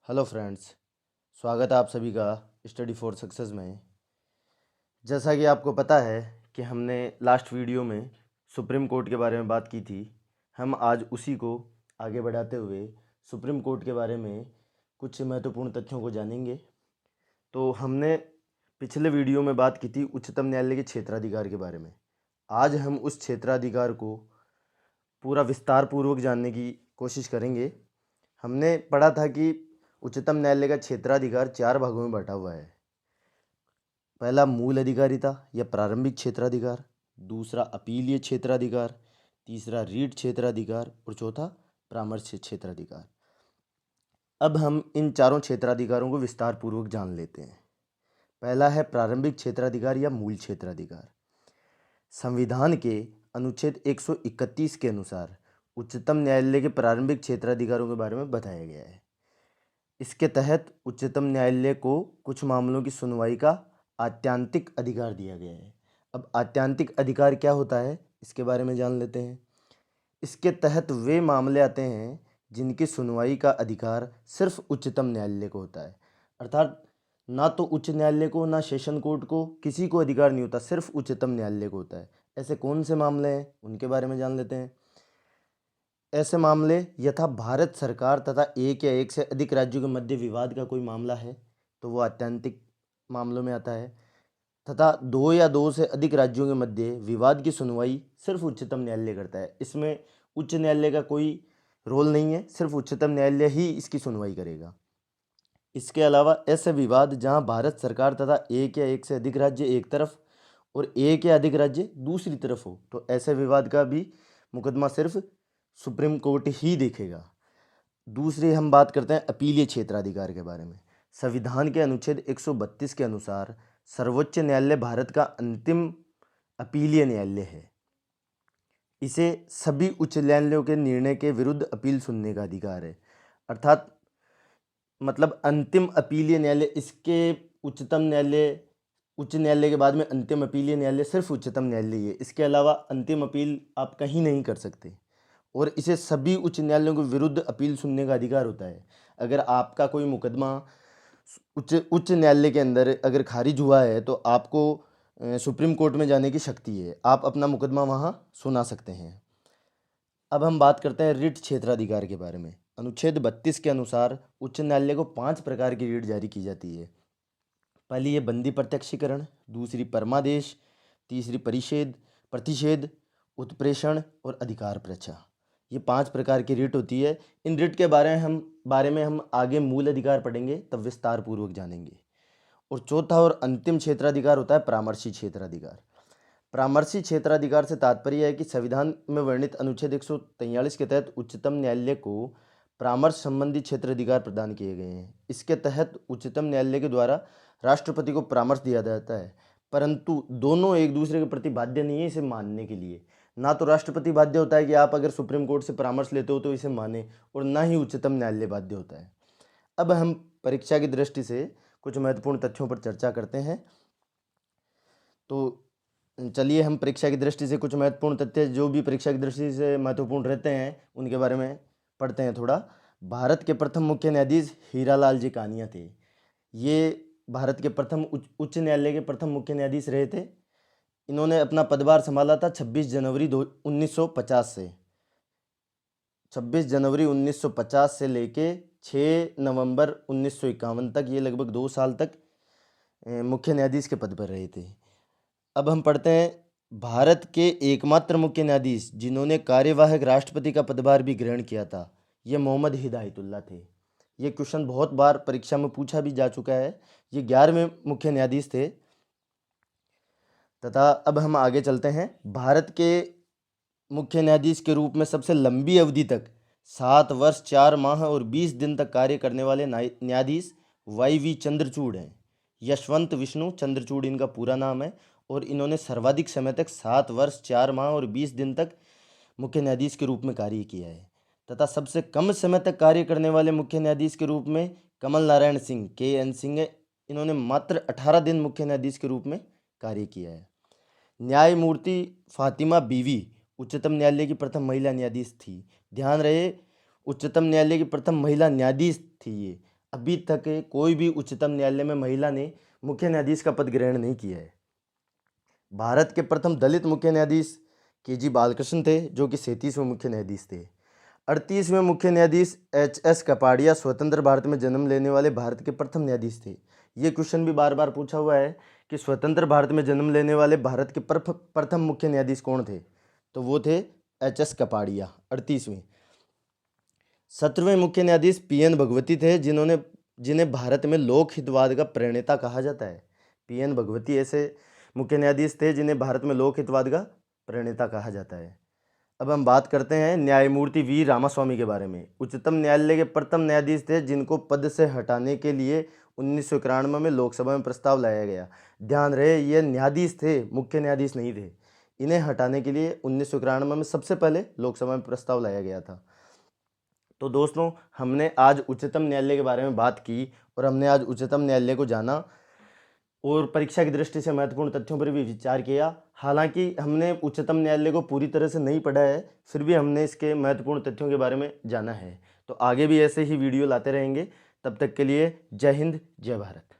Hello friends, स्वागत है आप सभी का स्टडी फॉर सक्सेस में। जैसा कि आपको पता है कि हमने लास्ट वीडियो में सुप्रीम कोर्ट के बारे में बात की थी। हम आज उसी को आगे बढ़ाते हुए सुप्रीम कोर्ट के बारे में कुछ महत्वपूर्ण तथ्यों को जानेंगे। तो हमने पिछले वीडियो में बात की थी उच्चतम न्यायालय के क्षेत्राधिकार के बारे में। आज हम उस क्षेत्राधिकार को पूरा विस्तार पूर्वक जानने की कोशिश करेंगे। हमने पढ़ा था कि उच्चतम न्यायालय का क्षेत्राधिकार 4 भागों में बंटा हुआ है। पहला मूल अधिकारिता या प्रारंभिक क्षेत्राधिकार, दूसरा अपीलीय क्षेत्राधिकार, तीसरा रीट क्षेत्राधिकार और चौथा परामर्श क्षेत्राधिकार। अब हम इन चारों क्षेत्राधिकारों को विस्तार पूर्वक जान लेते हैं। पहला है प्रारंभिक क्षेत्राधिकार या मूल क्षेत्राधिकार। संविधान के अनुच्छेद 131 के अनुसार उच्चतम न्यायालय के प्रारंभिक क्षेत्राधिकारों के बारे में बताया गया है। इसके तहत उच्चतम न्यायालय को कुछ मामलों की सुनवाई का आत्यांतिक अधिकार दिया गया है। अब आत्यांतिक अधिकार क्या होता है, इसके बारे में जान लेते हैं। इसके तहत वे मामले आते हैं जिनकी सुनवाई का अधिकार सिर्फ उच्चतम न्यायालय को होता है। अर्थात ना तो उच्च न्यायालय को ना सेशन कोर्ट को किसी को अधिकार नहीं होता, सिर्फ उच्चतम न्यायालय को होता है। ऐसे कौन से मामले हैं उनके बारे में जान लेते हैं। ऐसे मामले यथा भारत सरकार तथा एक या एक से अधिक राज्यों के मध्य विवाद का कोई मामला है तो वो आत्यांतिक मामलों में आता है, तथा 2 या 2 से अधिक राज्यों के मध्य विवाद की सुनवाई सिर्फ उच्चतम न्यायालय करता है। इसमें उच्च न्यायालय का कोई रोल नहीं है, सिर्फ उच्चतम न्यायालय ही इसकी सुनवाई करेगा। इसके अलावा ऐसे विवाद जहां भारत सरकार तथा एक या एक से अधिक राज्य एक तरफ और एक या अधिक राज्य दूसरी तरफ हो तो ऐसे विवाद का भी मुकदमा सिर्फ सुप्रीम कोर्ट ही देखेगा। दूसरी हम बात करते हैं अपीलीय क्षेत्राधिकार के बारे में। संविधान के अनुच्छेद 132 के अनुसार सर्वोच्च न्यायालय भारत का अंतिम अपीलीय न्यायालय है। इसे सभी उच्च न्यायालयों के निर्णय के विरुद्ध अपील सुनने का अधिकार है। अर्थात मतलब अंतिम अपीलीय न्यायालय, इसके उच्च न्यायालय के बाद में अंतिम अपीलीय न्यायालय सिर्फ उच्चतम न्यायालय ही है। इसके अलावा अंतिम अपील आप कहीं नहीं कर सकते और इसे सभी उच्च न्यायालयों के विरुद्ध अपील सुनने का अधिकार होता है। अगर आपका कोई मुकदमा उच्च न्यायालय के अंदर अगर खारिज हुआ है तो आपको सुप्रीम कोर्ट में जाने की शक्ति है, आप अपना मुकदमा वहाँ सुना सकते हैं। अब हम बात करते हैं रिट क्षेत्राधिकार के बारे में। अनुच्छेद 32 के अनुसार उच्च न्यायालय को 5 प्रकार की रिट जारी की जाती है। पहली है बंदी प्रत्यक्षीकरण, दूसरी परमादेश, तीसरी प्रतिषेध, उत्प्रेषण और अधिकार परीक्षा। ये 5 प्रकार की रिट होती है। इन रिट के बारे में हम आगे मूल अधिकार पढ़ेंगे तब विस्तार पूर्वक जानेंगे। और चौथा और अंतिम क्षेत्राधिकार होता है परामर्शी क्षेत्राधिकार। परामर्शी क्षेत्राधिकार से तात्पर्य है कि संविधान में वर्णित अनुच्छेद 143 के तहत उच्चतम न्यायालय को परामर्श संबंधी क्षेत्राधिकार प्रदान किए गए हैं। इसके तहत उच्चतम न्यायालय के द्वारा राष्ट्रपति को परामर्श दिया जाता है, परंतु दोनों एक दूसरे के प्रति बाध्य नहीं है इसे मानने के लिए। ना तो राष्ट्रपति बाध्य होता है कि आप अगर सुप्रीम कोर्ट से परामर्श लेते हो तो इसे माने, और ना ही उच्चतम न्यायालय बाध्य होता है। अब हम परीक्षा की दृष्टि से कुछ महत्वपूर्ण तथ्यों पर चर्चा करते हैं। तो चलिए हम परीक्षा की दृष्टि से कुछ महत्वपूर्ण तथ्य जो भी परीक्षा की दृष्टि से महत्वपूर्ण रहते हैं उनके बारे में पढ़ते हैं थोड़ा। भारत के प्रथम मुख्य न्यायाधीश हीरालाल जी कानिया थे। ये भारत के प्रथम उच्च न्यायालय के प्रथम मुख्य न्यायाधीश रहे थे। इन्होंने अपना पदभार संभाला था 26 जनवरी 1950 से 1950 से लेके 6 नवंबर 1951 तक, ये लगभग 2 साल तक मुख्य न्यायाधीश के पद पर रहे थे। अब हम पढ़ते हैं भारत के एकमात्र मुख्य न्यायाधीश जिन्होंने कार्यवाहक राष्ट्रपति का पदभार भी ग्रहण किया था, ये मोहम्मद हिदायतुल्लाह थे। ये क्वेश्चन बहुत बार परीक्षा में पूछा भी जा चुका है। ये 11वें मुख्य न्यायाधीश थे। तथा अब हम आगे चलते हैं। भारत के मुख्य न्यायाधीश के रूप में सबसे लंबी अवधि तक 7 वर्ष 4 माह और 20 दिन तक कार्य करने वाले न्यायाधीश YV चंद्रचूड़ हैं। यशवंत विष्णु चंद्रचूड़ इनका पूरा नाम है और इन्होंने सर्वाधिक समय तक 7 वर्ष 4 माह और 20 दिन तक मुख्य न्यायाधीश के रूप में कार्य किया है। तथा सबसे कम समय तक कार्य करने वाले मुख्य न्यायाधीश के रूप में कमल नारायण सिंह KN सिंह है। इन्होंने मात्र 18 दिन मुख्य न्यायाधीश के रूप में कार्य किया है। न्यायमूर्ति फातिमा बीवी उच्चतम न्यायालय की प्रथम महिला न्यायाधीश थी। ध्यान रहे, उच्चतम न्यायालय की प्रथम महिला न्यायाधीश थी ये। अभी तक कोई भी उच्चतम न्यायालय में महिला ने मुख्य न्यायाधीश का पद ग्रहण नहीं किया है। भारत के प्रथम दलित मुख्य न्यायाधीश के.जी. बालकृष्ण थे, जो कि 37वें मुख्य न्यायाधीश थे। 38वें मुख्य न्यायाधीश H.S. कपाड़िया स्वतंत्र भारत में जन्म लेने वाले भारत के प्रथम न्यायाधीश थे। ये क्वेश्चन भी बार बार पूछा हुआ है कि स्वतंत्र भारत में जन्म लेने वाले भारत के प्रथम मुख्य न्यायाधीश कौन थे, तो वो थे H.S. कपाड़िया 38वें। 17वें मुख्य न्यायाधीश P.N. भगवती थे, जिन्हें भारत में लोक हितवाद का प्रणेता कहा जाता है। P.N. भगवती ऐसे मुख्य न्यायाधीश थे जिन्हें भारत में लोक हितवाद का प्रणेता कहा जाता है। अब हम बात करते हैं न्यायमूर्ति वी रामास्वामी के बारे में। उच्चतम न्यायालय के प्रथम न्यायाधीश थे जिनको पद से हटाने के लिए 1991 में लोकसभा में प्रस्ताव लाया गया। ध्यान रहे, ये न्यायाधीश थे, मुख्य न्यायाधीश नहीं थे। इन्हें हटाने के लिए 1991 में सबसे पहले लोकसभा में प्रस्ताव लाया गया था। तो दोस्तों, हमने आज उच्चतम न्यायालय के बारे में बात की और हमने आज उच्चतम न्यायालय को जाना और परीक्षा की दृष्टि से महत्वपूर्ण तथ्यों पर भी विचार किया। हालांकि हमने उच्चतम न्यायालय को पूरी तरह से नहीं पढ़ा है, फिर भी हमने इसके महत्वपूर्ण तथ्यों के बारे में जाना है। तो आगे भी ऐसे ही वीडियो लाते रहेंगे। तब तक के लिए जय हिंद, जय भारत।